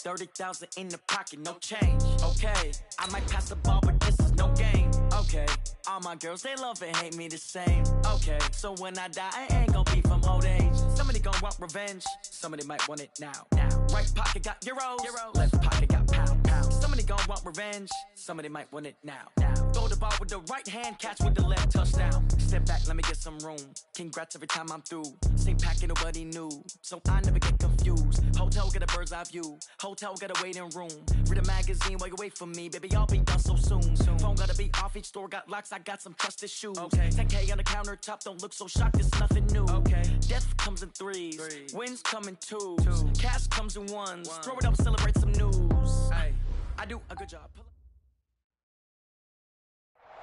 30,000 in the pocket, no change. Okay, I might pass the ball, but this is no game. Okay, all my girls, they love and hate me the same. Okay, so when I die, I ain't gonna be from old age. Somebody gonna want revenge, somebody might want it now. Right pocket got euros, left pocket got pounds. Somebody gonna want revenge, somebody might want it now. Throw the ball with the right hand, catch with the left, touchdown. Step back, let me get some room. Congrats every time I'm through. Same packet, nobody knew, so I never get confused. Hotel get a bird's eye view, hotel got a waiting room. Read a magazine while you wait for me, baby, I'll be done so soon. Phone gotta be off, each store got locks, I got some trusted shoes. 10K on the countertop, don't look so shocked, it's nothing new. Death comes in threes, wins come in twos. Cash comes in ones, throw it up, celebrate some news. I do a good job.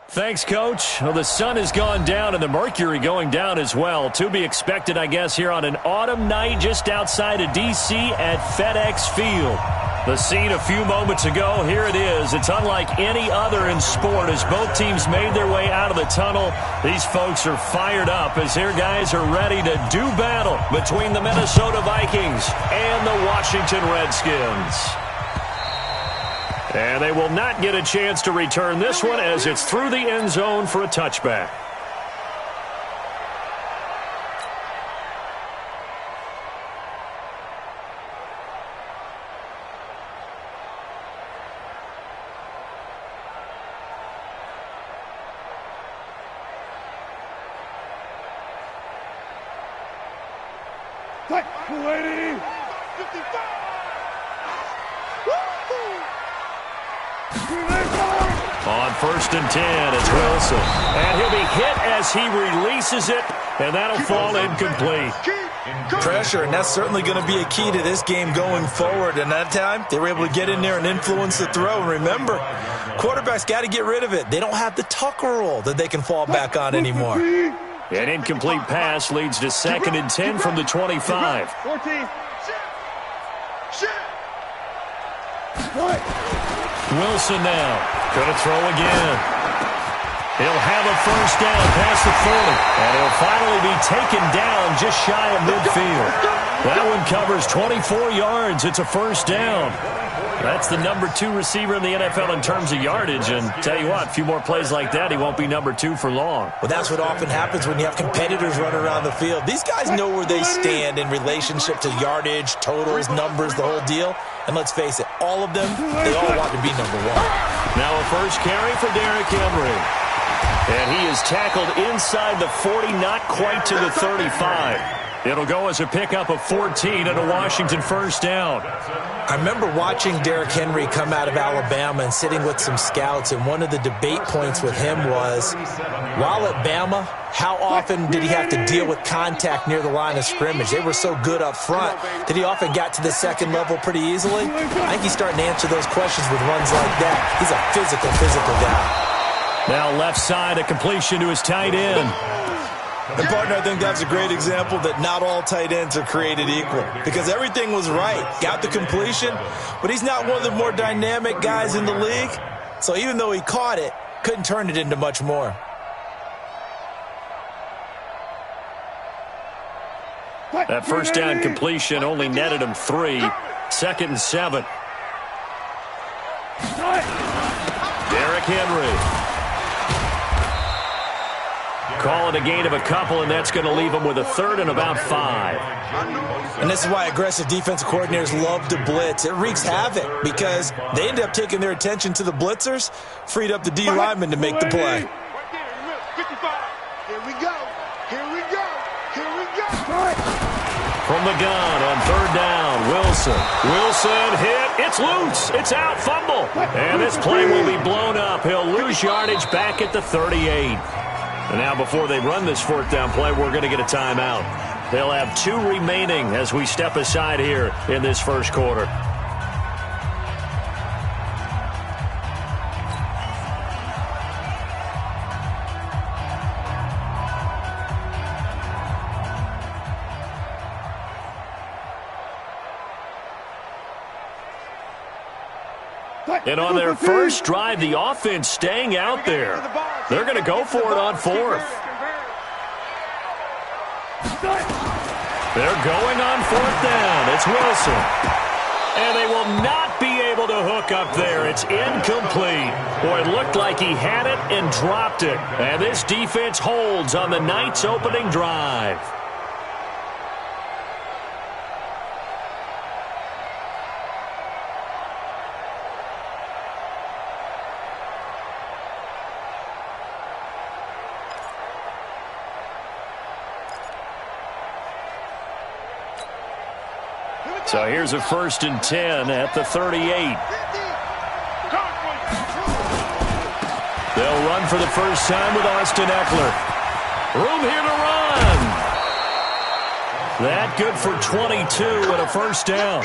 Thanks, Coach. Well, the sun has gone down and the mercury going down as well. To be expected, I guess, here on an autumn night just outside of D.C. at FedEx Field. The scene a few moments ago, here it is. It's unlike any other in sport as both teams made their way out of the tunnel. These folks are fired up as their guys are ready to do battle between the Minnesota Vikings and the Washington Redskins. And they will not get a chance to return this one as it's through the end zone for a touchback. On 1st and 10, it's Wilson. And he'll be hit as he releases it, and that'll fall incomplete. Pressure, and that's certainly going to be a key to this game going forward. And that time, they were able to get in there and influence the throw. And remember, quarterbacks got to get rid of it. They don't have the Tucker rule that they can fall back on anymore. An incomplete pass leads to 2nd and 10 from the 25. Wilson now. Going to throw again. He'll have a first down past the 40. And he'll finally be taken down just shy of midfield. That one covers 24 yards. It's a first down. That's the number 2 receiver in the NFL in terms of yardage. And tell you what, a few more plays like that, he won't be number 2 for long. Well, that's what often happens when you have competitors running around the field. These guys know where they stand in relationship to yardage, totals, numbers, the whole deal. And let's face it, all of them, they all want to be number 1. Now a first carry for Derrick Henry. And he is tackled inside the 40, not quite to the 35. It'll go as a pickup of 14 and a Washington first down. I remember watching Derrick Henry come out of Alabama and sitting with some scouts, and one of the debate points with him was, while at Bama, how often did he have to deal with contact near the line of scrimmage? They were so good up front that he often got to the second level pretty easily. I think he's starting to answer those questions with runs like that. He's a physical guy. Now left side, a completion to his tight end. And, partner, I think that's a great example that not all tight ends are created equal because everything was right. Got the completion, but he's not one of the more dynamic guys in the league. So even though he caught it, couldn't turn it into much more. That first down completion only netted him 3. 2nd and 7. Derrick Henry. Call it a gain of a couple, and that's going to leave him with a 3rd and about 5. And this is why aggressive defensive coordinators love to blitz. It wreaks havoc because they end up taking their attention to the blitzers, freed up the D lineman to make the play. Here we go. From the gun on 3rd down, Wilson hit. It's loose. It's out. Fumble. And this play will be blown up. He'll lose yardage back at the 38. And now before they run this 4th down play, we're going to get a timeout. They'll have 2 remaining as we step aside here in this first quarter. And on their first drive, the offense staying out there. They're going to go for it on 4th. They're going on 4th down. It's Wilson. And they will not be able to hook up there. It's incomplete. Boy, it looked like he had it and dropped it. And this defense holds on the night's opening drive. So here's a 1st and 10 at the 38. They'll run for the first time with Austin Eckler. Room here to run. That good for 22 and a first down.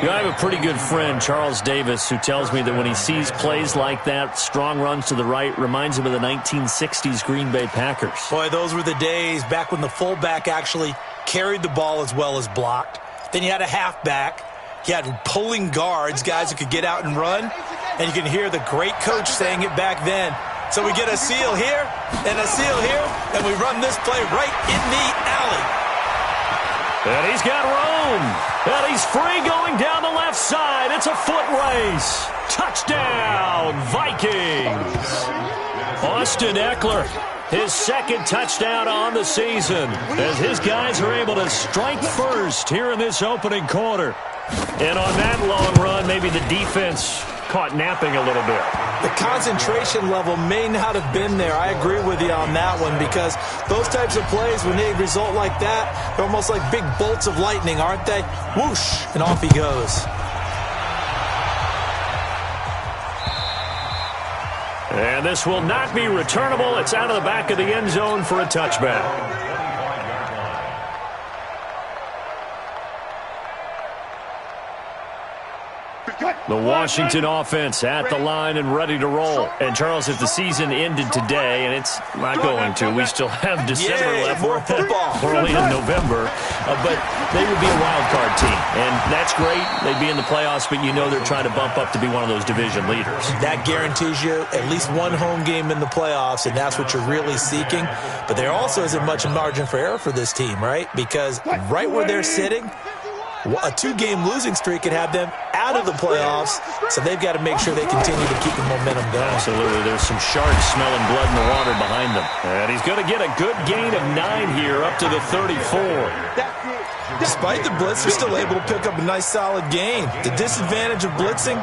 You know, I have a pretty good friend, Charles Davis, who tells me that when he sees plays like that, strong runs to the right, reminds him of the 1960s Green Bay Packers. Boy, those were the days back when the fullback actually carried the ball as well as blocked. Then you had a halfback. You had pulling guards, guys who could get out and run. And you can hear the great coach saying it back then. So we get a seal here and a seal here, and we run this play right in the alley. And he's got room. And he's free going down the left side. It's a foot race. Touchdown, Vikings. Austin Eckler, his second touchdown on the season, as his guys are able to strike first here in this opening quarter. And on that long run, maybe the defense caught napping a little bit. The concentration level may not have been there. I agree with you on that one, because those types of plays, when they result like that, they're almost like big bolts of lightning, aren't they? Whoosh, and off he goes. And this will not be returnable. It's out of the back of the end zone for a touchback. The Washington offense at the line and ready to roll. And, Charles, if the season ended today, and it's not going to, we still have December left. More football. We're only in November. But they would be a wild card team. And that's great. They'd be in the playoffs, but you know they're trying to bump up to be one of those division leaders. That guarantees you at least one home game in the playoffs, and that's what you're really seeking. But there also isn't much margin for error for this team, right? Because right where they're sitting, a 2-game losing streak could have them out of the playoffs, so they've got to make sure they continue to keep the momentum going. Absolutely. There's some sharks smelling blood in the water behind them. And he's going to get a good gain of 9 here up to the 34. Despite the blitz, they're still able to pick up a nice solid gain. The disadvantage of blitzing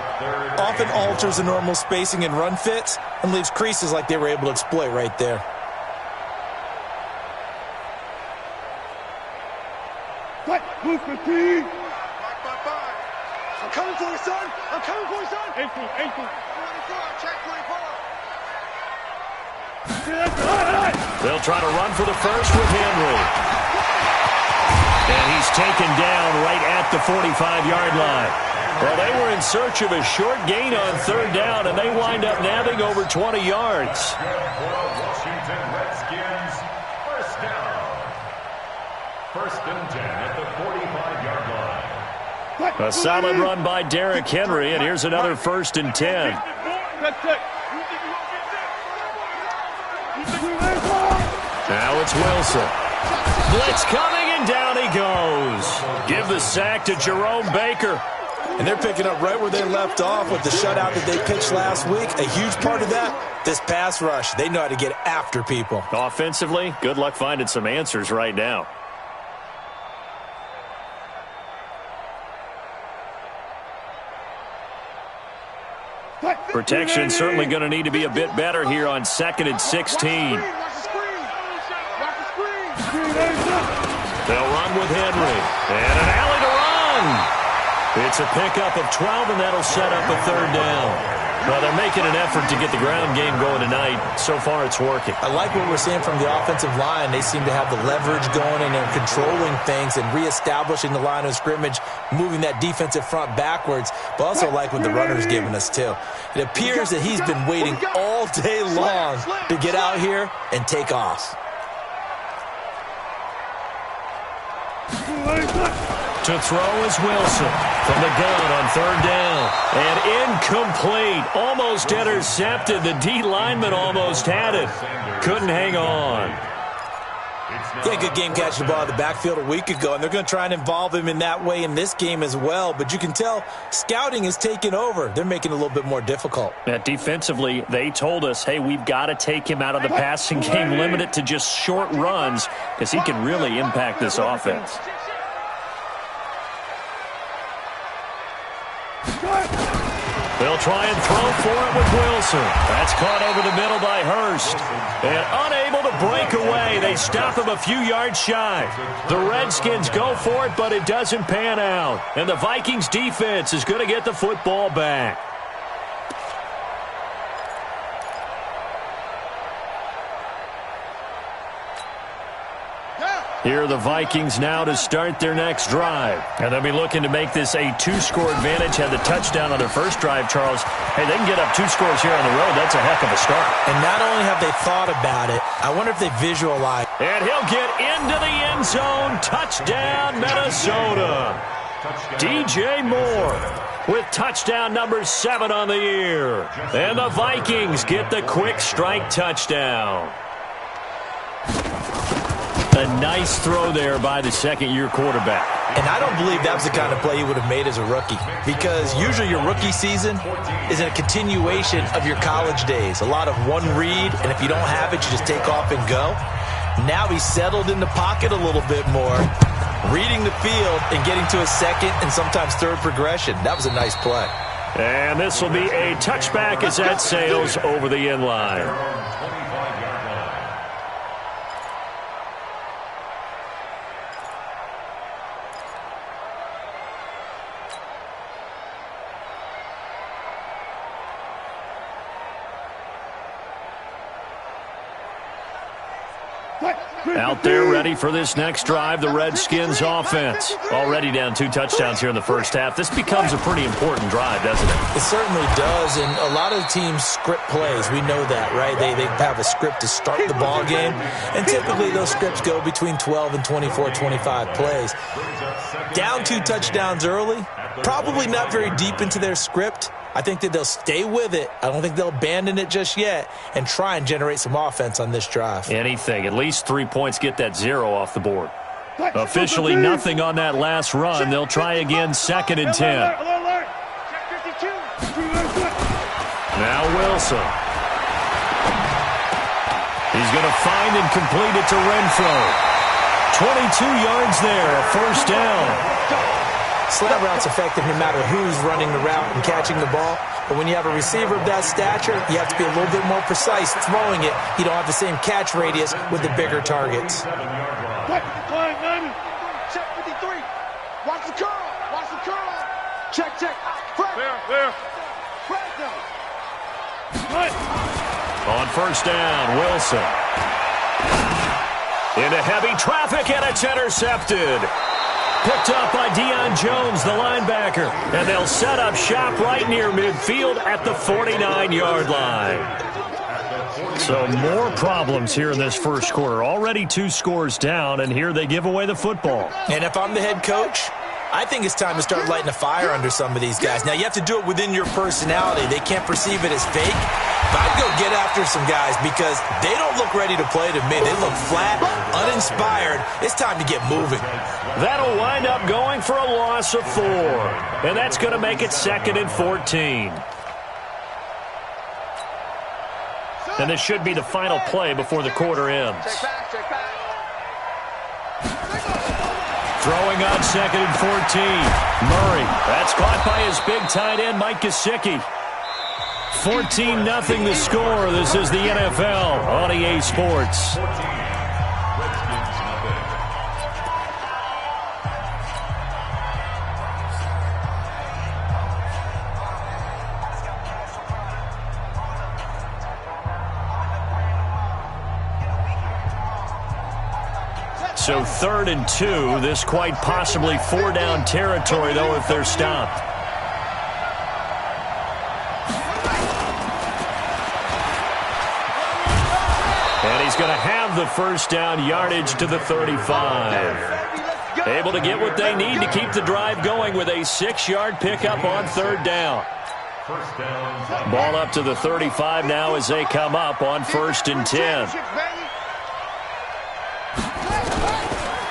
often alters the normal spacing and run fits and leaves creases like they were able to exploit right there. Move 15. I'm coming for you, son. I'm coming for you, son. 18. 24. Check 24. They'll try to run for the first with Henry. And he's taken down right at the 45-yard line. Well, they were in search of a short gain on 3rd down, and they wind up nabbing over 20 yards. Washington Redskins, first down. 1st and 10 at the 45-yard line. A solid run by Derrick Henry, and here's another 1st and 10. Now it's Wilson. Blitz coming, and down he goes. Give the sack to Jerome Baker. And they're picking up right where they left off with the shutout that they pitched last week. A huge part of that, this pass rush. They know how to get after people. Offensively, good luck finding some answers right now. Protection certainly going to need to be a bit better here on 2nd and 16. They'll run with Henry. And an alley to run. It's a pickup of 12, and that'll set up a 3rd down. Well, they're making an effort to get the ground game going tonight. So far, it's working. I like what we're seeing from the offensive line. They seem to have the leverage going, and they're controlling things and reestablishing the line of scrimmage, moving that defensive front backwards. But also like what the runner's giving us, too. It appears that he's been waiting all day long to get out here and take off. To throw is Wilson from the gun on 3rd down. And incomplete. Almost intercepted. The D lineman almost had it. Couldn't hang on. Yeah, good game catching the ball in the backfield a week ago, and they're going to try and involve him in that way in this game as well. But you can tell scouting is taking over. They're making it a little bit more difficult. Yeah, defensively, they told us, hey, we've got to take him out of the passing game, limit it to just short runs, because he can really impact this offense. They'll try and throw for it with Wilson. That's caught over the middle by Hurst. And unable to break away. They stop him a few yards shy. The Redskins go for it, but it doesn't pan out. And the Vikings defense is going to get the football back. Here are the Vikings now to start their next drive. And they'll be looking to make this a two-score advantage. Had the touchdown on their first drive, Charles. Hey, they can get up 2 scores here on the road. That's a heck of a start. And not only have they thought about it, I wonder if they visualize. And he'll get into the end zone. Touchdown, Minnesota. DJ Moore with touchdown number 7 on the year. And the Vikings get the quick strike touchdown. A nice throw there by the second-year quarterback. And I don't believe that was the kind of play he would have made as a rookie, because usually your rookie season is a continuation of your college days. A lot of one read, and if you don't have it, you just take off and go. Now he's settled in the pocket a little bit more, reading the field and getting to a second and sometimes third progression. That was a nice play. And this will be a touchback as that sails over the end line. Out there ready for this next drive, the Redskins offense. Already down 2 touchdowns here in the first half. This becomes a pretty important drive, doesn't it? It certainly does, and a lot of teams script plays. We know that, right? They have a script to start the ball game, and typically those scripts go between 12 and 24, 25 plays. Down 2 touchdowns early, probably not very deep into their script. I think that they'll stay with it. I don't think they'll abandon it just yet and try and generate some offense on this drive. Anything. At least 3 points, get that 0 off the board. Officially nothing on that last run. They'll try again, 2nd and 10. Now Wilson. He's going to find and complete it to Renfro. 22 yards there, a first down. Slant route's effective no matter who's running the route and catching the ball. But when you have a receiver of that stature, you have to be a little bit more precise throwing it. You don't have the same catch radius with the bigger targets. Check 53. Watch the curl. Watch the curl. Check. Where? On first down, Wilson. Into heavy traffic, and it's intercepted. Picked up by Deion Jones, the linebacker. And they'll set up shop right near midfield at the 49-yard line. So more problems here in this first quarter. Already 2 scores down, and here they give away the football. And if I'm the head coach, I think it's time to start lighting a fire under some of these guys. Now, you have to do it within your personality. They can't perceive it as fake. But I'd go get after some guys because they don't look ready to play to me. They look flat, uninspired. It's time to get moving. That'll wind up going for a loss of 4. And that's going to make it 2nd and 14. And this should be the final play before the quarter ends. Throwing on 2nd and 14. Murray. That's caught by his big tight end, Mike Gesicki. 14-0 the score. This is the NFL on EA Sports. So 3rd and 2. This quite possibly 4-down territory, though, if they're stopped. And he's going to have the first down yardage to the 35. Able to get what they need to keep the drive going with a 6-yard pickup on 3rd down. Ball up to the 35 now as they come up on 1st and 10.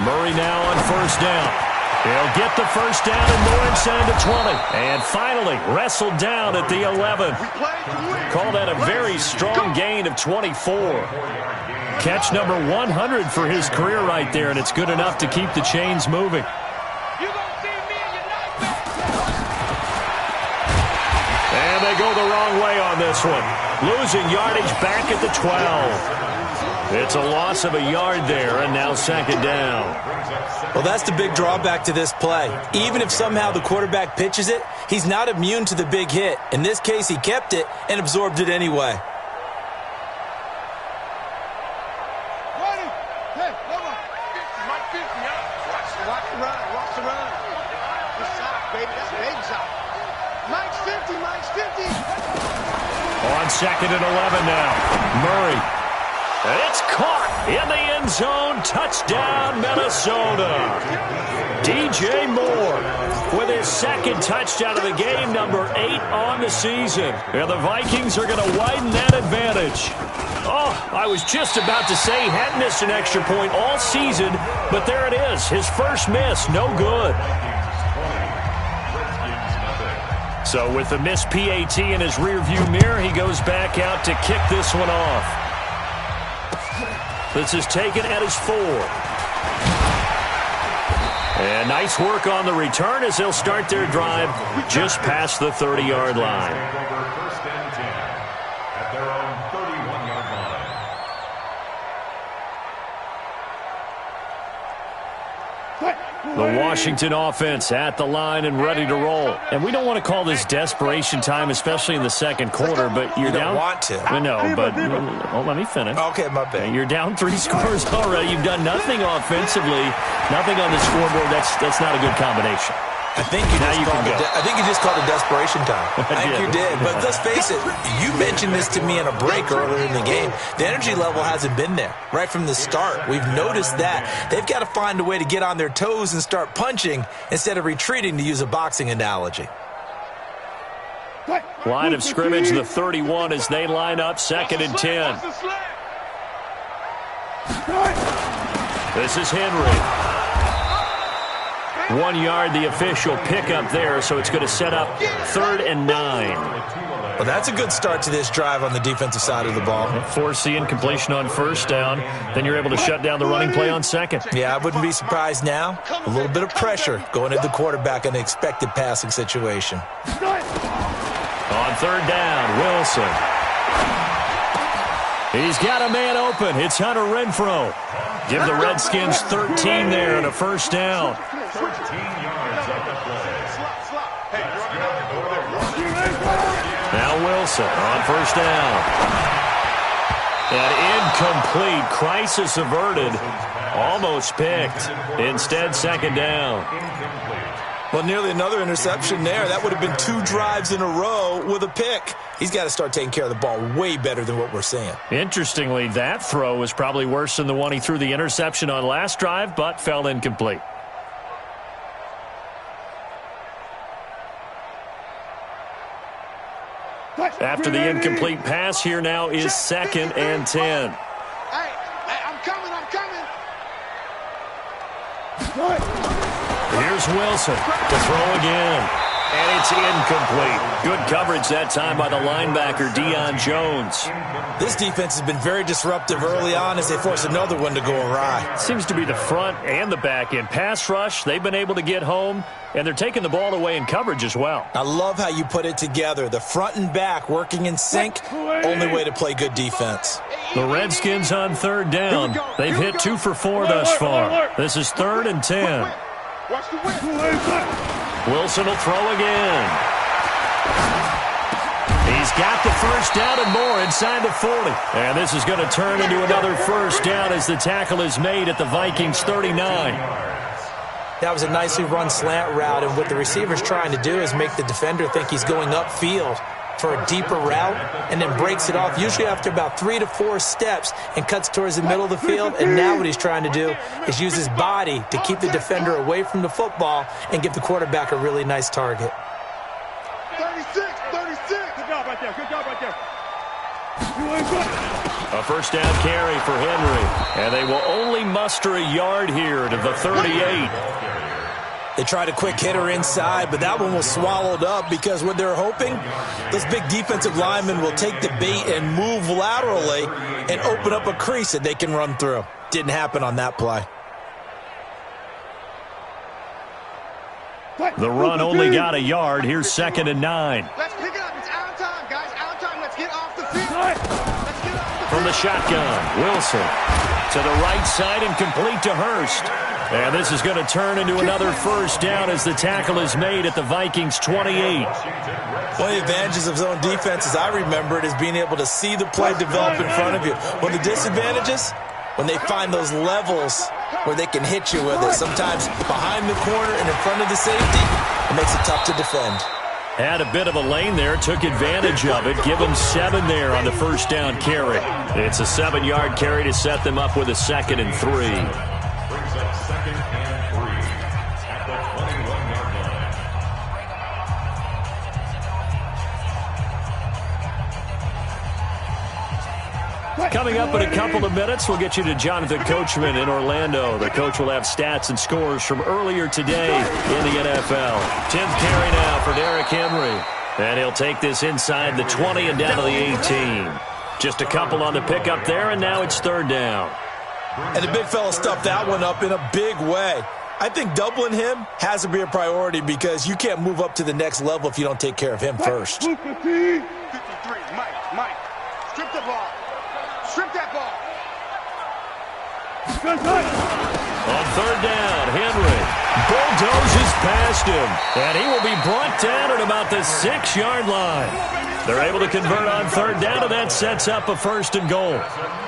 Murray now on first down. He'll get the first down and more inside the 20. And finally wrestled down at the 11. Call that a very strong gain of 24. Catch number 100 for his career right there, and it's good enough to keep the chains moving. And they go the wrong way on this one. Losing yardage back at the 12. It's a loss of a yard there, and now second down. Well, that's the big drawback to this play. Even if somehow the quarterback pitches it, he's not immune to the big hit. In this case, he kept it and absorbed it anyway. Hey, come on. Watch the run. Watch the run. Good shot, baby. That's a big shot. Mike's 50. Mike's 50. On second and 11 now. Murray. And it's caught in the end zone. Touchdown, Minnesota. DJ Moore with his second touchdown of the game, number 8 on the season. And the Vikings are going to widen that advantage. Oh, I was just about to say he hadn't missed an extra point all season, but there it is. His first miss, no good. So with the missed PAT in his rearview mirror, he goes back out to kick this one off. This is taken at his 4. And nice work on the return as they'll start their drive just past the 30-yard line. First and 10 at their own 31-yard line. The Washington offense at the line and ready to roll. And we don't want to call this desperation time, especially in the second quarter, but you're down. You don't want to. I know, but let me finish. Okay, my bad. You're down 3 scores already. You've done nothing offensively, nothing on the scoreboard. That's not a good combination. I think you just called it desperation time. I think you did. But let's face it, you mentioned this to me in a break earlier in the game. The energy level hasn't been there right from the start. We've noticed that. They've got to find a way to get on their toes and start punching instead of retreating, to use a boxing analogy. Line of scrimmage, the 31, as they line up second and 10. This is Henry. 1 yard, the official pickup there, so it's going to set up 3rd and 9. Well, that's a good start to this drive on the defensive side of the ball. Force the incompletion on first down. Then you're able to shut down the running play on second. Yeah, I wouldn't be surprised now. A little bit of pressure going at the quarterback in an expected passing situation. On 3rd down, Wilson. He's got a man open. It's Hunter Renfrow. Give the Redskins 13 there and a first down. 13 yards of the play. Now Wilson on first down. And incomplete. Crisis averted. Almost picked. Instead, second down. Well, nearly another interception there. That would have been 2 drives in a row with a pick. He's got to start taking care of the ball way better than what we're seeing. Interestingly, that throw was probably worse than the one he threw the interception on last drive, but fell incomplete. After the incomplete pass, here now is 2nd and 10. Hey, I'm coming. Here's Wilson to throw again. And it's incomplete. Good coverage that time by the linebacker, Deion Jones. This defense has been very disruptive early on as they force another one to go awry. Seems to be the front and the back end. Pass rush, they've been able to get home, and they're taking the ball away in coverage as well. I love how you put it together. The front and back working in sync, only way to play good defense. The Redskins on 3rd down. They've hit 2 for 4 thus far. This is 3rd and 10. Wilson will throw again. He's got the first down and more inside the 40. And this is going to turn into another first down as the tackle is made at the Vikings 39. That was a nicely run slant route, and what the receiver's trying to do is make the defender think he's going upfield for a deeper route and then breaks it off, usually after about 3 to 4 steps, and cuts towards the middle of the field. And now what he's trying to do is use his body to keep the defender away from the football and give the quarterback a really nice target. 36. Good job right there. A first down carry for Henry. And they will only muster a yard here to the 38. They tried a quick hitter inside, but that one was swallowed up because what they're hoping, those big defensive linemen will take the bait and move laterally and open up a crease that they can run through. Didn't happen on that play. The run only got a yard. Here's 2nd and 9. Let's pick it up. It's our time, guys. Our time. Let's get off the field. Let's get off the field. From the shotgun, Wilson to the right side and complete to Hurst. And this is going to turn into another first down as the tackle is made at the Vikings' 28. One of the advantages of zone defense, as I remember it, is being able to see the play develop in front of you. One of the disadvantages, when they find those levels where they can hit you with it, sometimes behind the corner and in front of the safety, it makes it tough to defend. Had a bit of a lane there, took advantage of it. Give them 7 there on the first down carry. It's a 7-yard carry to set them up with a 2nd and 3. Brings up 2nd and 3 at the 21-yard line. Coming up in a couple of minutes, we'll get you to Jonathan Coachman in Orlando. The coach will have stats and scores from earlier today in the NFL. 10th carry now for Derrick Henry. And he'll take this inside the 20 and down to the 18. Just a couple on the pickup there, and now it's 3rd down. And the big fella stuffed that one up in a big way. I think doubling him has to be a priority because you can't move up to the next level if you don't take care of him first. 53, Mike. Strip the ball. Strip that ball. On 3rd down, Henry bulldozes past him, and he will be brought down at about the 6-yard line. They're able to convert on 3rd down, and that sets up a 1st and goal.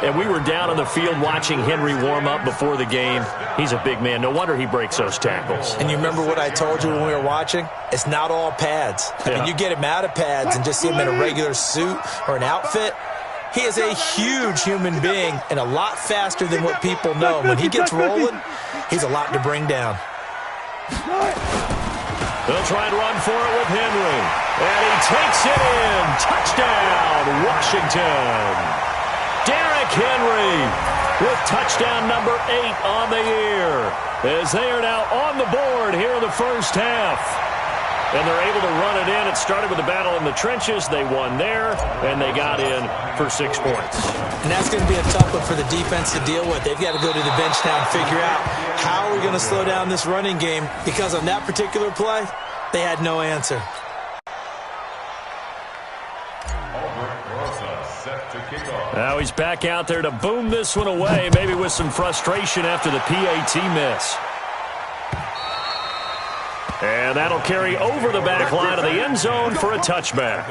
And we were down on the field watching Henry warm up before the game. He's a big man. No wonder he breaks those tackles. And you remember what I told you when we were watching? It's not all pads. I mean, you get him out of pads and just see him in a regular suit or an outfit. He is a huge human being and a lot faster than what people know. When he gets rolling, he's a lot to bring down. They'll try and run for it with Henry. And he takes it in. Touchdown, Washington. Derrick Henry with touchdown number 8 on the year, as they are now on the board here in the first half. And they're able to run it in. It started with a battle in the trenches. They won there, and they got in for 6 points. And that's going to be a tough one for the defense to deal with. They've got to go to the bench now and figure out how are we going to slow down this running game, because on that particular play, they had no answer. Now he's back out there to boom this one away, maybe with some frustration after the PAT miss. And that'll carry over the back line of the end zone for a touchback.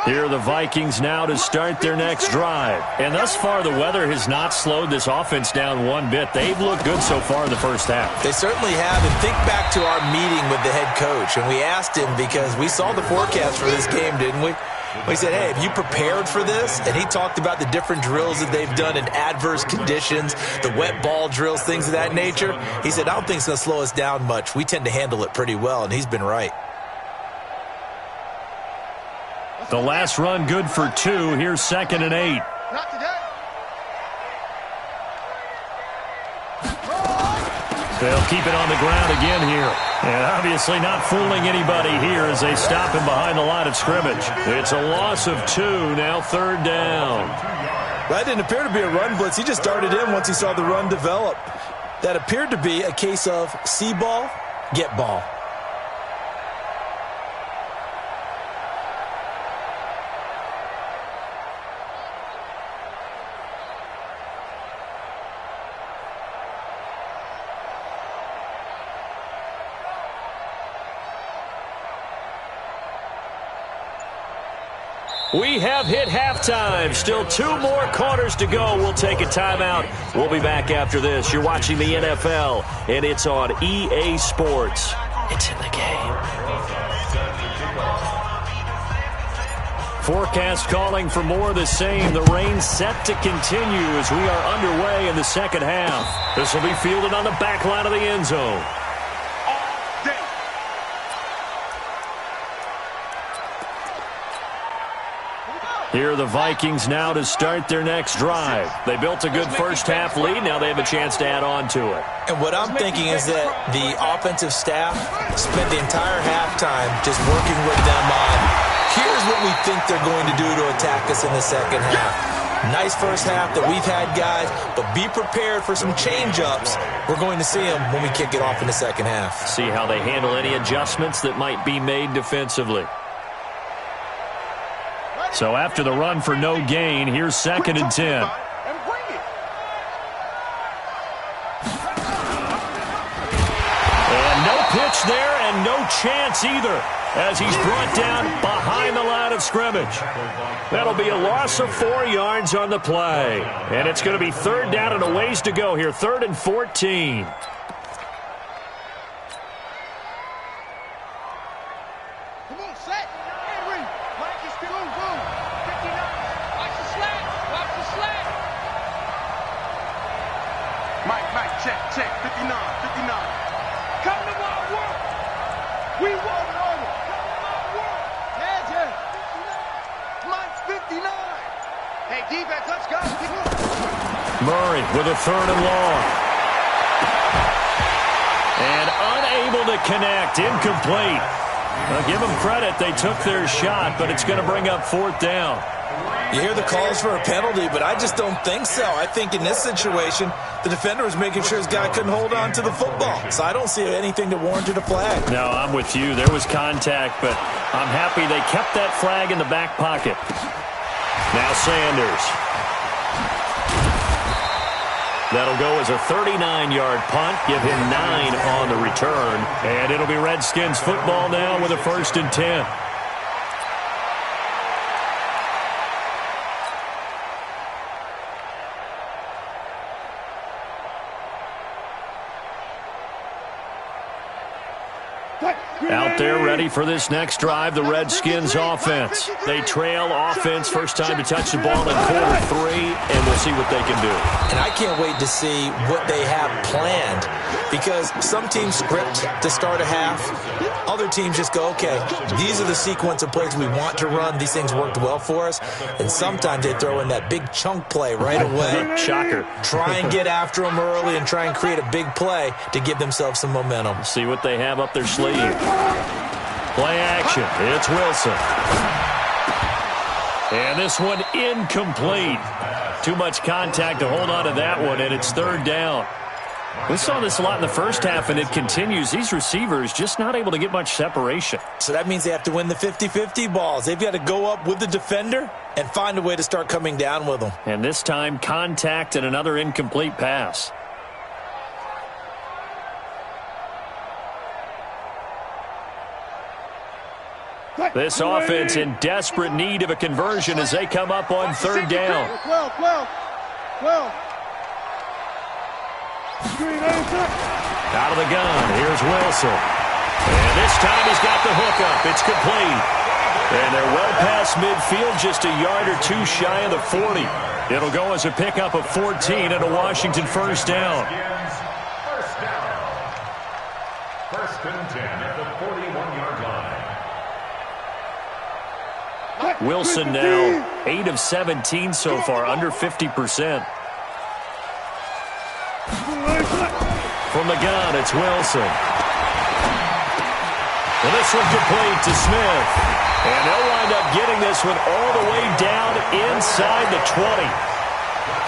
Here are the Vikings now to start their next drive. And thus far, the weather has not slowed this offense down one bit. They've looked good so far in the first half. They certainly have. And think back to our meeting with the head coach. And we asked him, because we saw the forecast for this game, didn't we? We said, hey, have you prepared for this? And he talked about the different drills that they've done in adverse conditions, the wet ball drills, things of that nature. He said, I don't think it's going to slow us down much. We tend to handle it pretty well, and he's been right. The last run good for 2. Here's 2nd and 8. Not today. They'll keep it on the ground again here. And obviously not fooling anybody here as they stop him behind the line of scrimmage. It's a loss of 2, now 3rd down. That didn't appear to be a run blitz. He just darted in once he saw the run develop. That appeared to be a case of see ball, get ball. We have hit halftime. Still 2 more quarters to go. We'll take a timeout. We'll be back after this. You're watching the NFL, and it's on EA Sports. It's in the game. Forecast calling for more of the same. The rain set to continue as we are underway in the second half. This will be fielded on the back line of the end zone. Here are the Vikings now to start their next drive. They built a good first-half lead. Now they have a chance to add on to it. And what I'm thinking is that the offensive staff spent the entire halftime just working with them on, here's what we think they're going to do to attack us in the second half. Nice first half that we've had, guys, but be prepared for some change-ups. We're going to see them when we kick it off in the second half. See how they handle any adjustments that might be made defensively. So after the run for no gain, here's 2nd and 10. And no pitch there and no chance either, as he's brought down behind the line of scrimmage. That'll be a loss of 4 yards on the play. And it's going to be 3rd down and a ways to go here, 3rd and 14. Come on, set. Henry. Mike is boom, boom. 59. Watch the slack. Watch the slack. Mike, check. 59. Come to my work. We want it over. Come to my work. Magic. Mike's 59. Hey, defense, let's go. Murray with a 3rd and long. And unable to connect, incomplete. Now, give them credit, they took their shot, but it's going to bring up 4th down. You hear the calls for a penalty, but I just don't think so. I think in this situation, the defender was making sure his guy couldn't hold on to the football. So I don't see anything that warranted a flag. No, I'm with you. There was contact, but I'm happy they kept that flag in the back pocket. Now Sanders. That'll go as a 39-yard punt. Give him 9 on the return. And it'll be Redskins football now with a 1st and 10. Out there ready for this next drive, the Redskins offense. They trail offense, first time to touch the ball in quarter 3, and we'll see what they can do. And I can't wait to see what they have planned, because some teams script to start a half. Other teams just go, okay, these are the sequence of plays we want to run. These things worked well for us. And sometimes they throw in that big chunk play right away. Shocker. Try and get after them early and try and create a big play to give themselves some momentum. See what they have up their sleeve. Play action. It's Wilson. And this one incomplete. Too much contact to hold on to that one, and it's 3rd down. We saw this a lot in the first half, and it continues. These receivers just not able to get much separation. So that means they have to win the 50-50 balls. They've got to go up with the defender and find a way to start coming down with them. And this time, contact and another incomplete pass. This offense in desperate need of a conversion as they come up on 3rd down. 12. Out of the gun, here's Wilson. And this time he's got the hook up. It's complete. And they're well past midfield, just a yard or 2 shy of the 40. It'll go as a pickup of 14 and a Washington 1st down. First and 10 at the 41-yard line. Wilson now 8 of 17 so far, under 50%. From the gun, it's Wilson. And this one complete to Smith. And they'll wind up getting this one all the way down inside the 20.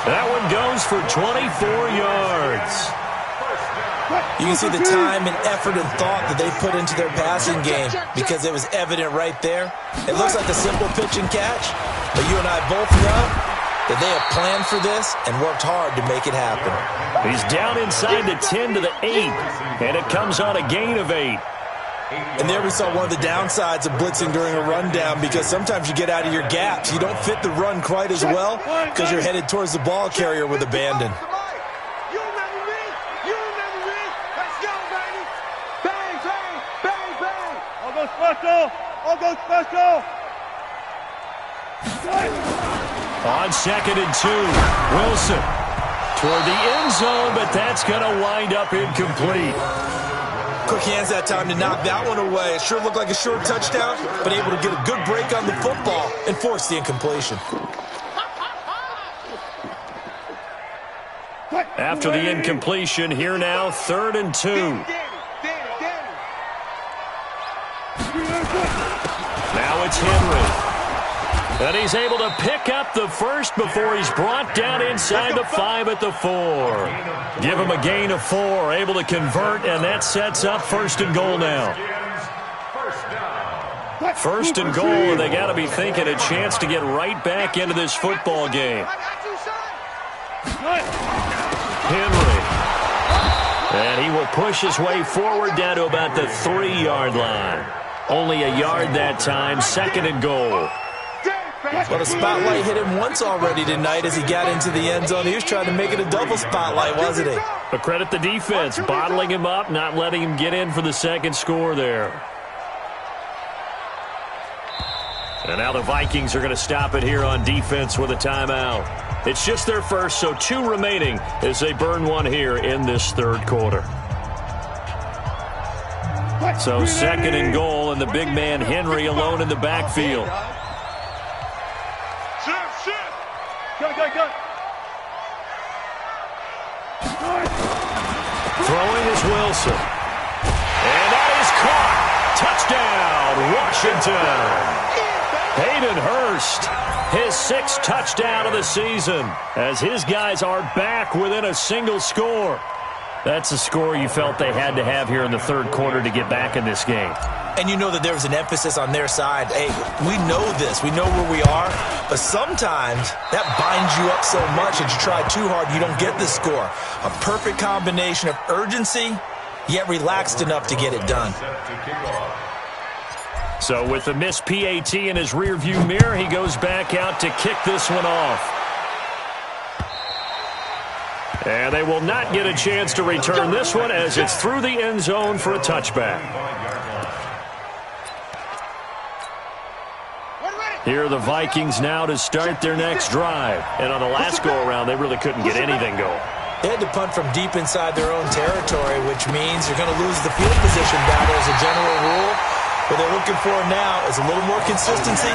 That one goes for 24 yards. You can see the time and effort and thought that they put into their passing game, because it was evident right there. It looks like a simple pitch and catch, but you and I both know that they have planned for this and worked hard to make it happen. He's down inside the 10 to the 8, and it comes on a gain of 8. And there we saw one of the downsides of blitzing during a rundown, because sometimes you get out of your gaps. You don't fit the run quite as well because you're headed towards the ball carrier with abandon. You remember me? Let's go, baby. Bang, bang, bang, bang. I'll go special. On 2nd and 2, Wilson toward the end zone, but that's going to wind up incomplete. Quick hands that time to knock that one away. It sure looked like a short touchdown, but able to get a good break on the football and force the incompletion. After the incompletion, here now, 3rd and 2. Now it's Henry. And he's able to pick up the first before he's brought down inside the 5 at the 4. Give him a gain of 4, able to convert, and that sets up 1st and goal now. 1st and goal, and they got to be thinking a chance to get right back into this football game. Henry. And he will push his way forward down to about the 3-yard line. Only a yard that time, 2nd and goal. But a spotlight hit him once already tonight as he got into the end zone. He was trying to make it a double spotlight, wasn't he? But credit the defense, bottling him up, not letting him get in for the 2nd score there. And now the Vikings are going to stop it here on defense with a timeout. It's just their first, so 2 remaining as they burn one here in this 3rd quarter. So 2nd and goal, and the big man Henry alone in the backfield. Throwing is Wilson. And that is caught. Touchdown, Washington. Hayden Hurst, his 6th touchdown of the season, as his guys are back within a single score. That's a score you felt they had to have here in the 3rd quarter to get back in this game. And you know that there was an emphasis on their side. Hey, we know this. We know where we are. But sometimes that binds you up so much that you try too hard, you don't get the score. A perfect combination of urgency, yet relaxed enough to get it done. So with the missed PAT in his rearview mirror, he goes back out to kick this one off. And they will not get a chance to return this one as it's through the end zone for a touchback. Here are the Vikings now to start their next drive. And on the last go-around, they really couldn't get anything going. They had to punt from deep inside their own territory, which means you're going to lose the field position battle as a general rule. What they're looking for now is a little more consistency,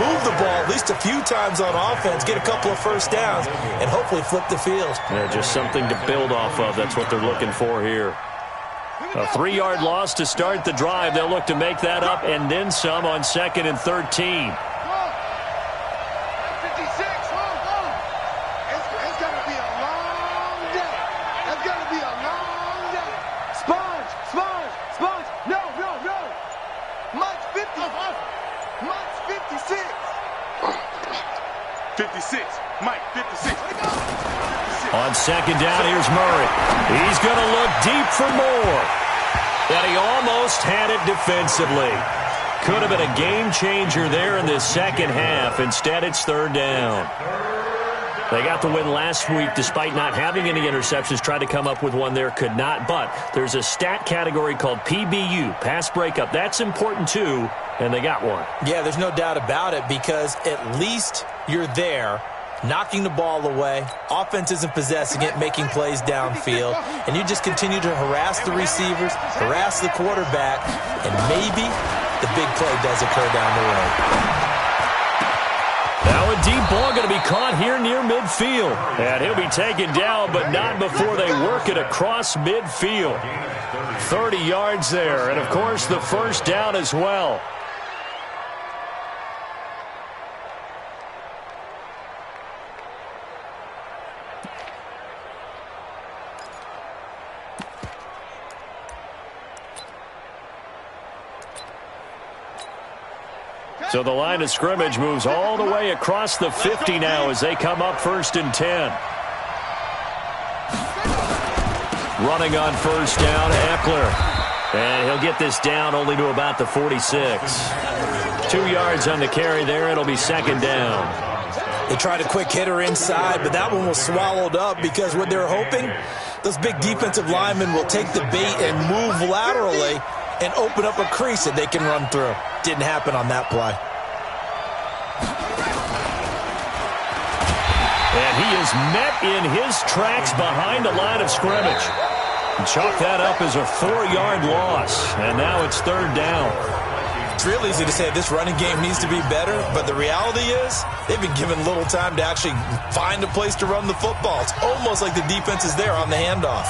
move the ball at least a few times on offense, get a couple of first downs, and hopefully flip the field. Yeah, just something to build off of. That's what they're looking for here. A 3-yard loss to start the drive. They'll look to make that up and then some on 2nd and 13. On 2nd down, here's Murray. He's going to look deep for more. And he almost had it defensively. Could have been a game changer there in this 2nd half. Instead, it's 3rd down. They got the win last week despite not having any interceptions. Tried to come up with one there, could not. But there's a stat category called PBU, pass breakup. That's important too, and they got one. Yeah, there's no doubt about it because at least you're there, knocking the ball away. Offense isn't possessing it, making plays downfield. And you just continue to harass the receivers, harass the quarterback, and maybe the big play does occur down the road. Now a deep ball going to be caught here near midfield. And he'll be taken down, but not before they work it across midfield. 30 yards there, and of course the first down as well. So the line of scrimmage moves all the way across the 50 now as they come up 1st and 10. Running on 1st down, Eckler. And he'll get this down only to about the 46. 2 yards on the carry there. It'll be 2nd down. They tried a quick hitter inside, but that one was swallowed up because what they're hoping, those big defensive linemen will take the bait and move laterally and open up a crease that they can run through. Didn't happen on that play. And he is met in his tracks behind the line of scrimmage. Chalk that up as a 4-yard loss, and now it's third down. It's real easy to say this running game needs to be better, but the reality is they've been given little time to actually find a place to run the football. It's almost like the defense is there on the handoff.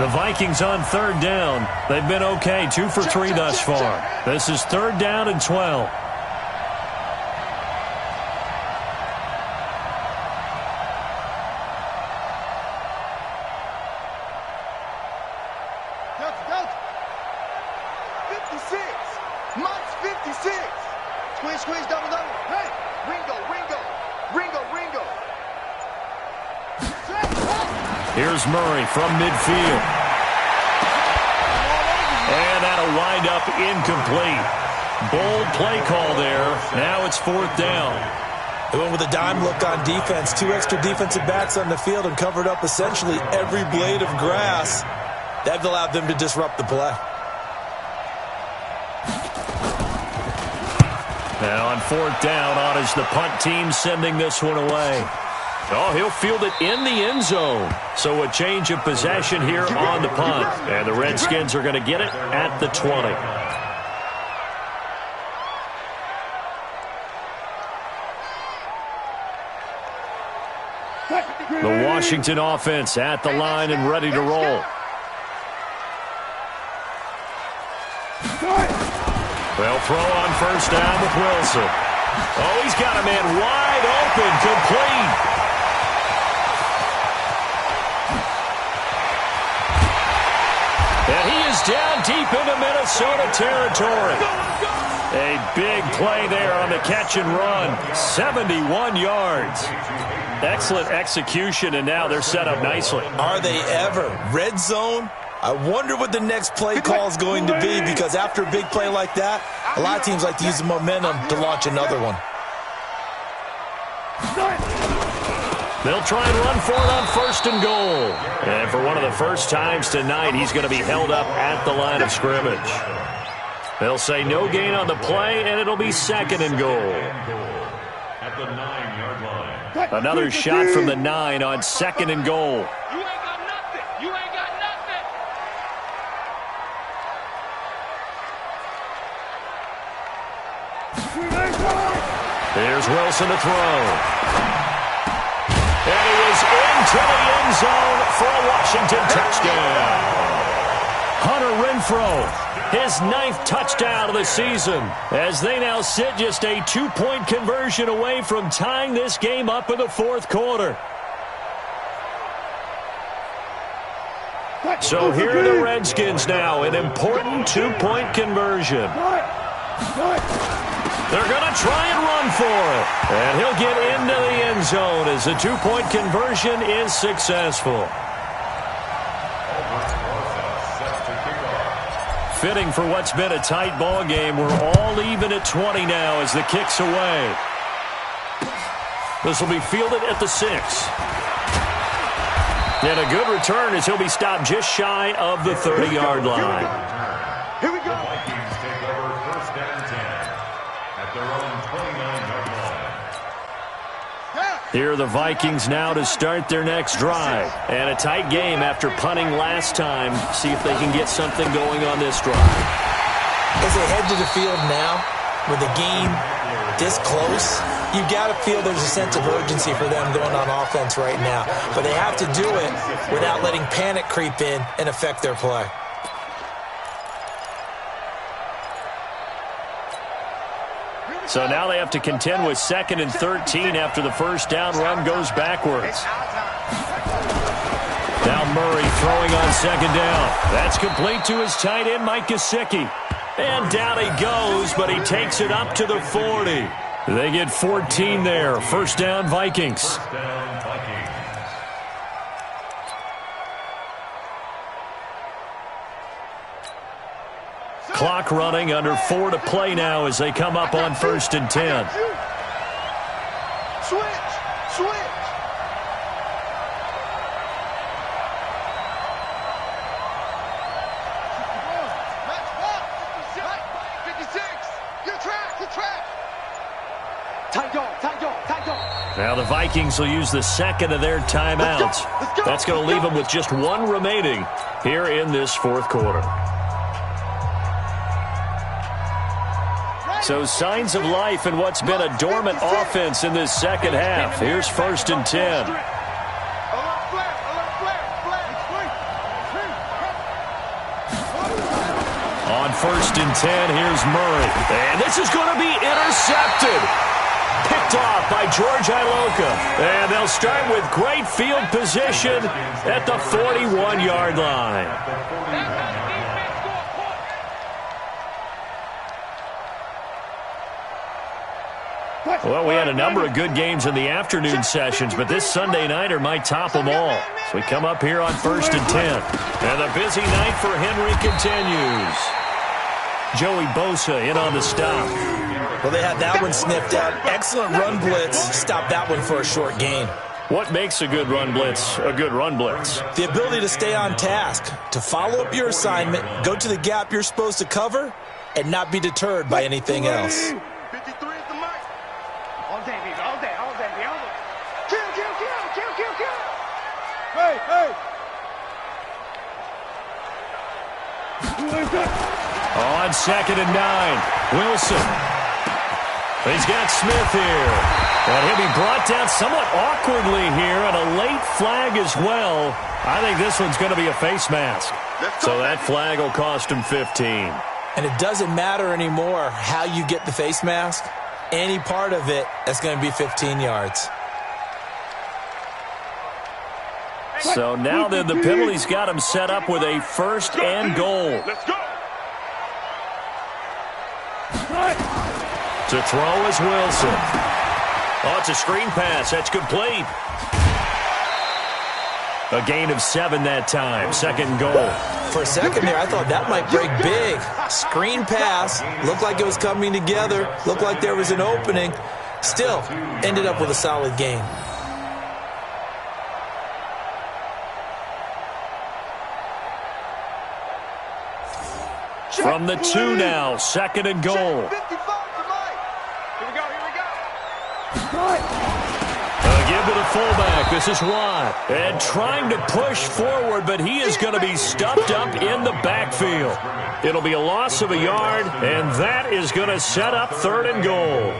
The Vikings on third down. They've been okay, 2 for 3 thus far. This is third down and 12. Squeeze, double. Hey, Ringo. Here's Murray from midfield. And that'll wind up incomplete. Bold play call there. Now it's fourth down. They went with a dime look on defense. 2 extra defensive backs on the field and covered up essentially every blade of grass. That allowed them to disrupt the play. Now on fourth down, on is the punt team sending this one away. Oh, he'll field it in the end zone. So a change of possession here on the punt. And the Redskins are going to get it at the 20. The Washington offense at the line and ready to roll. They'll throw on first down with Wilson. Oh, he's got a man wide open, complete. And he is down deep into Minnesota territory. A big play there on the catch and run. 71 yards. Excellent execution, and now they're set up nicely. Are they ever? Red zone? I wonder what the next play call is going to be, because after a big play like that, a lot of teams like to use the momentum to launch another one. They'll try and run for it on first and goal. And for one of the first times tonight, he's going to be held up at the line of scrimmage. They'll say no gain on the play, and it'll be second and goal. At the 9-yard line. Another shot from the 9 on second and goal. Here's Wilson to throw. And he is into the end zone for a Washington touchdown. Hunter Renfrow, his 9th touchdown of the season, as they now sit just a 2-point conversion away from tying this game up in the fourth quarter. So here are the Redskins now, an important 2-point conversion. They're going to try and run for it. And he'll get into the end zone as the 2-point conversion is successful. Fitting for what's been a tight ball game. We're all even at 20 now as the kick's away. This will be fielded at the 6. And a good return as he'll be stopped just shy of the 30-yard line. Here we go. Vikings take over first down 10 at their own 29-yard line. Here are the Vikings now to start their next drive. And a tight game after punting last time. See if they can get something going on this drive. As they head to the field now, with the game this close, you've got to feel there's a sense of urgency for them going on offense right now. But they have to do it without letting panic creep in and affect their play. So now they have to contend with 2nd and 13 after the first down run goes backwards. Now Murray throwing on 2nd down. That's complete to his tight end, Mike Gesicki. And down he goes, but he takes it up to the 40. They get 14 there. First down, Vikings. First down, Vikings. Clock running, under 4 to play now as they come up on 1st and 10. Switch. Tight dog. Now the Vikings will use the second of their timeouts. That's going to leave them with just one remaining here in this fourth quarter. So signs of life in what's been a dormant offense in this second half. Here's 1st and 10. On 1st and 10, here's Murray. And this is going to be intercepted. Picked off by George Iloka. And they'll start with great field position at the 41-yard line. Well, we had a number of good games in the afternoon sessions, but this Sunday nighter might top them all. So we come up here on 1st and 10. And the busy night for Henry continues. Joey Bosa in on the stop. Well, they had that one sniffed out. Excellent run blitz. Stop that one for a short gain. What makes a good run blitz a good run blitz? The ability to stay on task, to follow up your assignment, go to the gap you're supposed to cover, and not be deterred by anything else. 53 is the mark. All day, baby. All day. All day. All day. Kill, kill, kill, kill, kill, kill. Hey, hey. On 2nd and 9, Wilson. He's got Smith here. And he'll be brought down somewhat awkwardly here, and a late flag as well. I think this one's going to be a face mask. So that flag will cost him 15. And it doesn't matter anymore how you get the face mask. Any part of it, that's going to be 15 yards. So now then the penalty's got him set up with a 1st and goal. Let's go. To throw is Wilson. Oh, it's a screen pass. That's complete. A gain of 7 that time. 2nd and goal. For a second there, I thought that might break big. Screen pass. Looked like it was coming together. Looked like there was an opening. Still, ended up with a solid gain. From the 2 now. 2nd and goal. 55 tonight. Here we go. Here we go. Give to the fullback. This is Watt. And trying to push forward, but he is going to be stuffed up in the backfield. It'll be a loss of a yard, and that is going to set up 3rd and goal.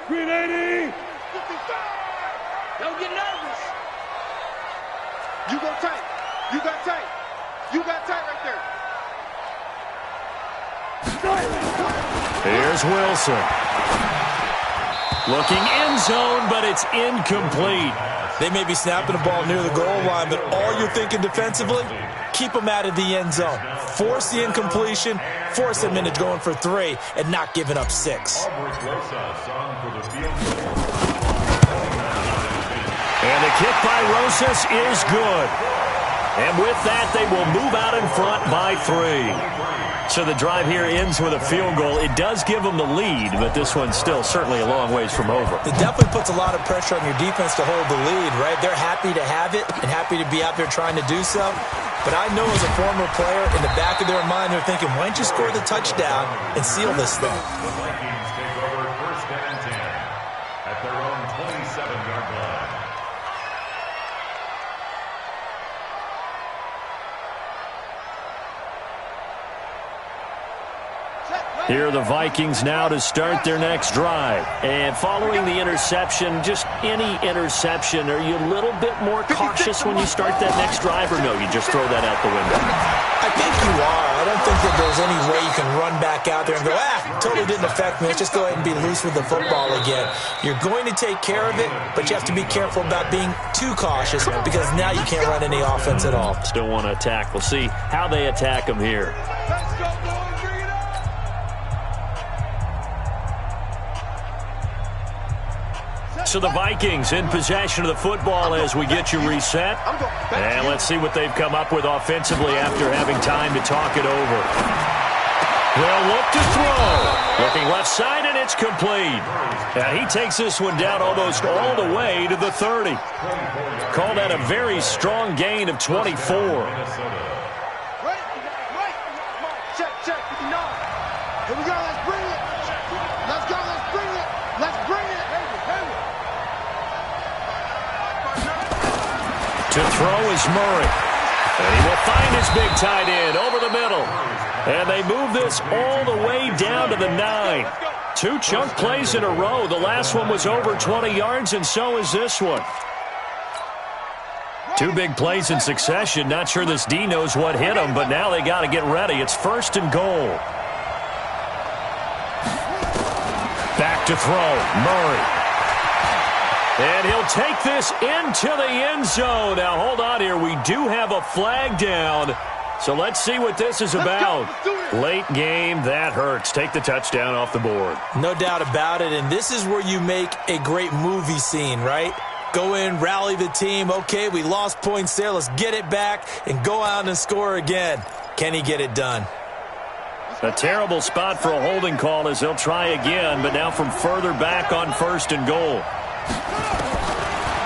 Green 80. 55. Don't get nervous. You go tight. You got tight. You got tight right there. Here's Wilson. Looking end zone, but it's incomplete. They may be snapping the ball near the goal line, but all you're thinking defensively, keep them out of the end zone. Force the incompletion, force them into going for 3, and not giving up 6. And the kick by Rosas is good. And with that, they will move out in front by 3. So the drive here ends with a field goal. It does give them the lead, but this one's still certainly a long ways from over. It definitely puts a lot of pressure on your defense to hold the lead, right? They're happy to have it and happy to be out there trying to do so. But I know as a former player, in the back of their mind, they're thinking, why don't you score the touchdown and seal this thing? The Vikings take over 1st and 10 at their own 27-yard line. Here are the Vikings now to start their next drive. And following the interception, just any interception, are you a little bit more cautious when you start that next drive, or no, you just throw that out the window? I think you are. I don't think that there's any way you can run back out there and go, totally didn't affect me. Let's just go ahead and be loose with the football again. You're going to take care of it, but you have to be careful about being too cautious because now you can't run any offense at all. Still want to attack. We'll see how they attack them here. Let's go, boys. Bring it up. So the Vikings in possession of the football as we get you reset. And let's see what they've come up with offensively after having time to talk it over. They'll look to throw. Looking left side, and it's complete. And he takes this one down almost all the way to the 30. Called that a very strong gain of 24. Check, 59. Here we go. To throw is Murray. And he will find his big tight end over the middle. And they move this all the way down to the 9. 2 chunk plays in a row. The last one was over 20 yards, and so is this one. 2 big plays in succession. Not sure this D knows what hit him, but now they got to get ready. It's 1st and goal. Back to throw. Murray. And he'll take this into the end zone. Now, hold on here. We do have a flag down. So let's see what this is about. Late game, that hurts. Take the touchdown off the board. No doubt about it, and this is where you make a great movie scene, right? Go in, rally the team. Okay, we lost points there. Let's get it back and go out and score again. Can he get it done? A terrible spot for a holding call as they'll try again, but now from further back on 1st and goal.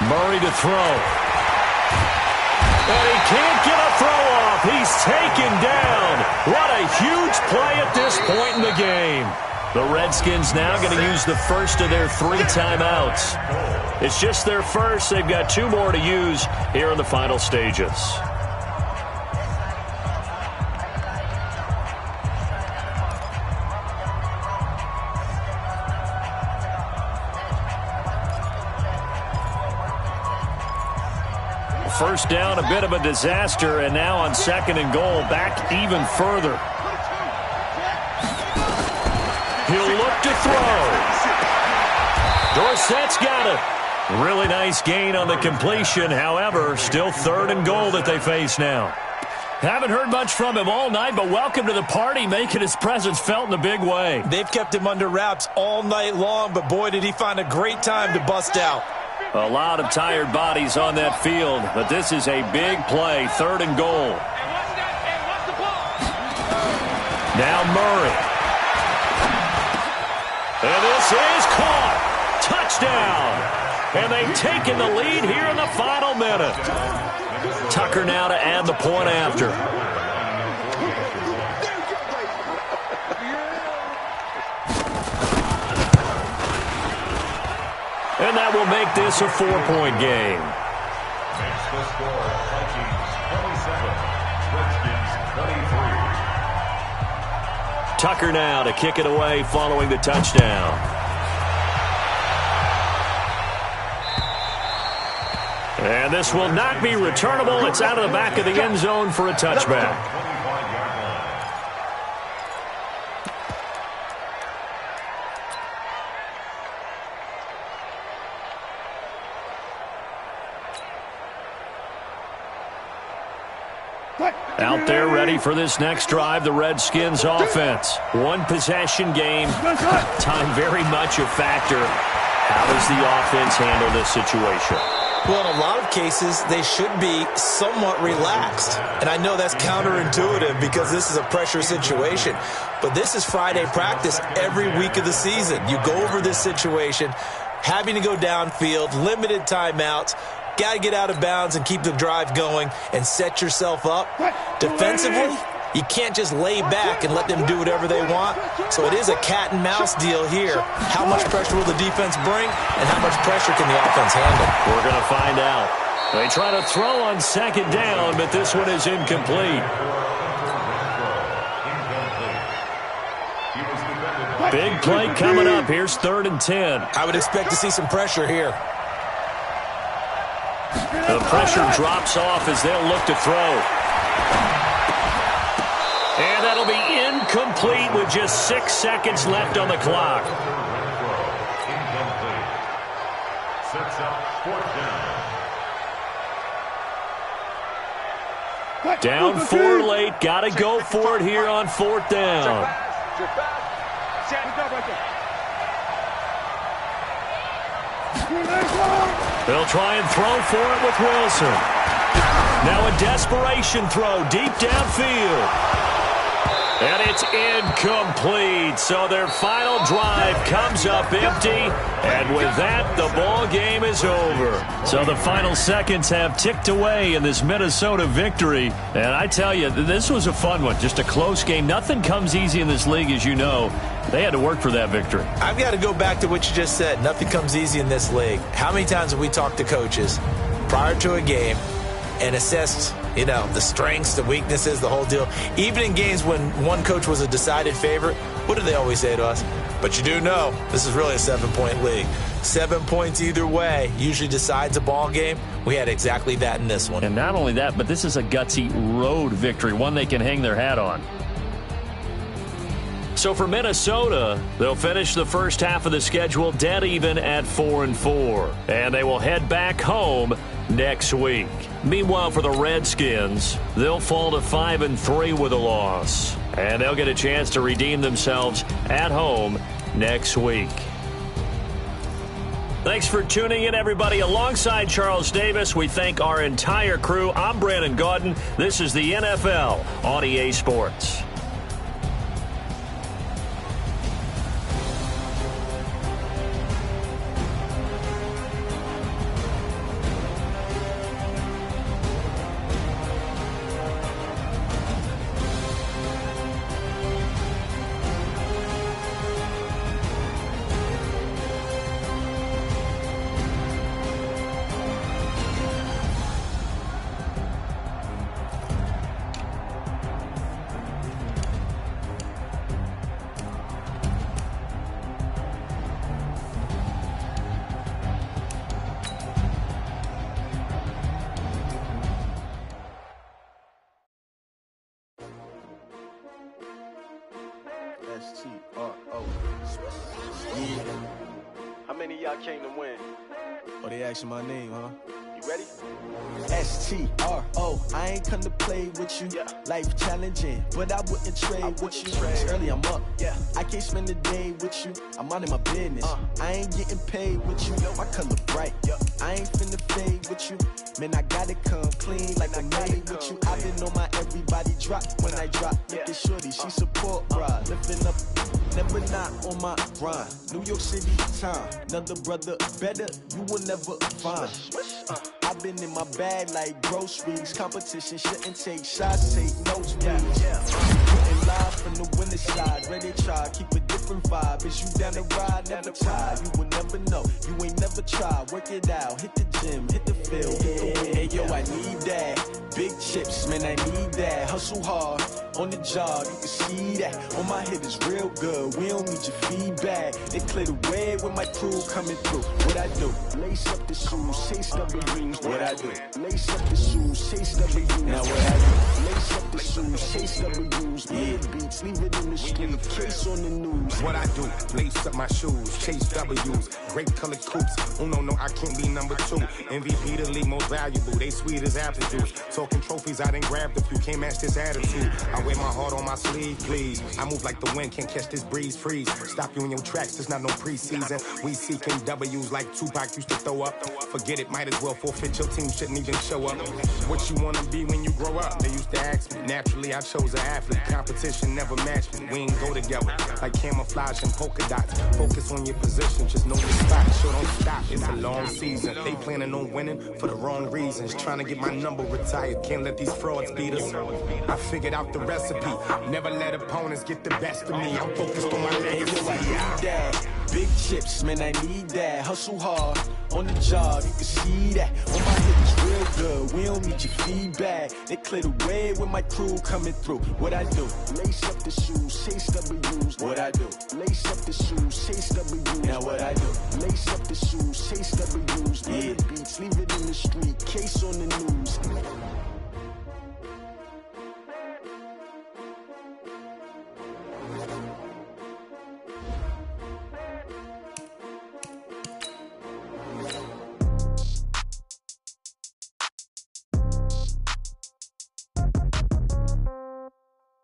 Murray to throw. And he can't get a throw off. He's taken down. What a huge play at this point in the game. The Redskins now going to use the first of their 3 timeouts. It's just their first. They've got 2 more to use here in the final stages. First down, a bit of a disaster, and now on 2nd and goal, back even further. He'll look to throw. Dorsett's got it. Really nice gain on the completion. However, still 3rd and goal that they face now. Haven't heard much from him all night, but welcome to the party, making his presence felt in a big way. They've kept him under wraps all night long, but boy, did he find a great time to bust out. A lot of tired bodies on that field, but this is a big play, 3rd and goal. Now Murray. And this is caught. Touchdown. And they've taken the lead here in the final minute. Tucker now to add the point after. And that will make this a 4-point game. Makes the score Vikings 27, Redskins 23. Tucker now to kick it away following the touchdown. And this will not be returnable. It's out of the back of the end zone for a touchback. Out there ready for this next drive, the Redskins offense. 1 possession game. Time very much a factor. How does the offense handle this situation? Well, in a lot of cases, they should be somewhat relaxed. And I know that's counterintuitive because this is a pressure situation. But this is Friday practice every week of the season. You go over this situation, having to go downfield, limited timeouts. Got to get out of bounds and keep the drive going and set yourself up. Defensively, you can't just lay back and let them do whatever they want. So it is a cat and mouse deal here. How much pressure will the defense bring and how much pressure can the offense handle? We're going to find out. They try to throw on 2nd down, but this one is incomplete. Big play coming up. Here's 3rd and 10. I would expect to see some pressure here. The pressure drops off as they'll look to throw. And that'll be incomplete with just 6 seconds left on the clock. Sets up 4th down. Down 4 late. Got to go for it here on 4th down. They'll try and throw for it with Wilson. Now a desperation throw deep downfield. And it's incomplete. So their final drive comes up empty. And with that, the ball game is over. So the final seconds have ticked away in this Minnesota victory. And I tell you, this was a fun one. Just a close game. Nothing comes easy in this league, as you know. They had to work for that victory. I've got to go back to what you just said. Nothing comes easy in this league. How many times have we talked to coaches prior to a game, and assessed, the strengths, the weaknesses, the whole deal. Even in games when one coach was a decided favorite, what do they always say to us? But you do know this is really a 7-point league. 7 points either way usually decides a ball game. We had exactly that in this one. And not only that, but this is a gutsy road victory, one they can hang their hat on. So for Minnesota, they'll finish the first half of the schedule dead even at 4-4. And they will head back home next week. Meanwhile, for the Redskins, they'll fall to 5-3 with a loss. And they'll get a chance to redeem themselves at home next week. Thanks for tuning in, everybody. Alongside Charles Davis, we thank our entire crew. I'm Brandon Gaudin. This is the NFL on EA Sports. S-T-R-O. Yeah. How many of y'all came to win? Oh, they asking my name, huh? You ready? S-T-R-O. I ain't come to play with you. Life challenging, but I wouldn't trade with you. It's early, I'm up. I can't spend the day with you. I'm out in my business. I ain't getting paid with you. My color bright. I ain't finna fade with you. Man, I gotta come clean like I made with you. I've been on my everybody drop when I drop. Look at shorty, she support, bruh. Lifting up, never not on my grind. New York City time, another brother better, you will never find. I've been in my bag like groceries. Competition shouldn't take shots, take notes, please. Putting live from the winner side, ready to try, keep a different vibe. Is you down the ride, never tired. You will never know, you ain't never tried. Work it out, hit the gym, hit the field, hit the win. Hey yo, I need that. Big chips, man, I need that. Hustle hard, on the job, you can see that. On my hit is real good, we don't need your feedback. They clear the way with my crew coming through. What I do? Lace up the shoes, chase double dreams. What I do? Lace up the shoes, chase double dreams. Now what I do? Lace up the shoes, chase double dreams. Beats, leave it in the street, case on the news. What I do? Lace up my shoes, chase W's. Great colored coops. Oh no, I can't be number 2. MVP the league most valuable. They sweet as apple juice. Talking trophies, I done grabbed a few. Can't match this attitude. I wear my heart on my sleeve, please. I move like the wind, can't catch this breeze, freeze. Stop you in your tracks, there's not no preseason. We seeking W's like Tupac used to throw up. Forget it, might as well forfeit. Your team shouldn't even show up. What you wanna be when you grow up? They used to ask me. Naturally, I chose an athlete. Competition never matched me. We ain't go together like camouflage and polka dots. Focus on your position, just know your spot. Sure, don't stop. It's a long season. They planning on winning for the wrong reasons. Trying to get my number retired. Can't let these frauds beat us. I figured out the recipe. Never let opponents get the best of me. I'm focused on my legacy. Big chips, man, I need that. Hustle hard, on the job, you can see that. On my hip is real good, we don't need your feedback. They clear the way with my crew coming through. What I do? Lace up the shoes, chase W's. What I do? Lace up the shoes, chase W's. Now what I do? Lace up the shoes, chase W's. Beats, leave it in the street, case on the news.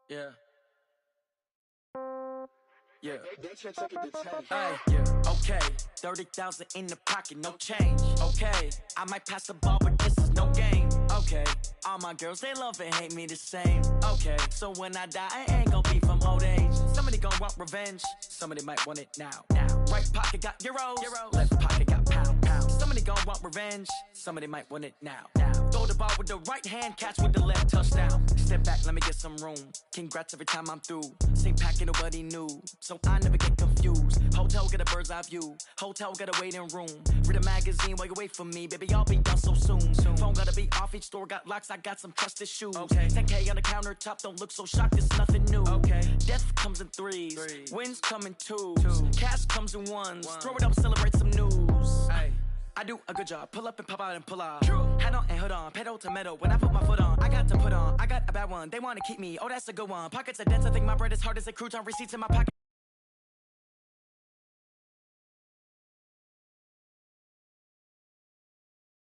Yeah. Okay. 30,000 in the pocket, no change. Okay. I might pass the ball, but this is no game. Okay. All my girls, they love and hate me the same. Okay. So when I die, I ain't gonna be from old age. Somebody gonna want revenge. Somebody might want it now. Right pocket got euros. Left pocket got pounds. Somebody gonna want revenge. Somebody might want it now. Throw the ball with the right hand, catch with the left, touchdown. Step back, let me get some room. Congrats every time I'm through. Same packet, nobody knew. So I never get confused. views. Hotel get a bird's eye view. Hotel get a waiting room. Read a magazine while you wait for me, baby. I'll be done so soon. Phone gotta be off. Each store got locks. I got some trusted shoes. Okay. 10K on the countertop. Don't look so shocked. It's nothing new. Okay. Death comes in threes. Wins come in twos. Cash comes in ones. Throw it up, celebrate some news. Ay. I do a good job. Pull up and pop out and pull out. Hat on and hood on. Pedal to metal. When I put my foot on, I got to put on. I got a bad one. They want to keep me. Oh, that's a good one. Pockets are dense. I think my bread is hard as a crouton. Receipts in my pocket.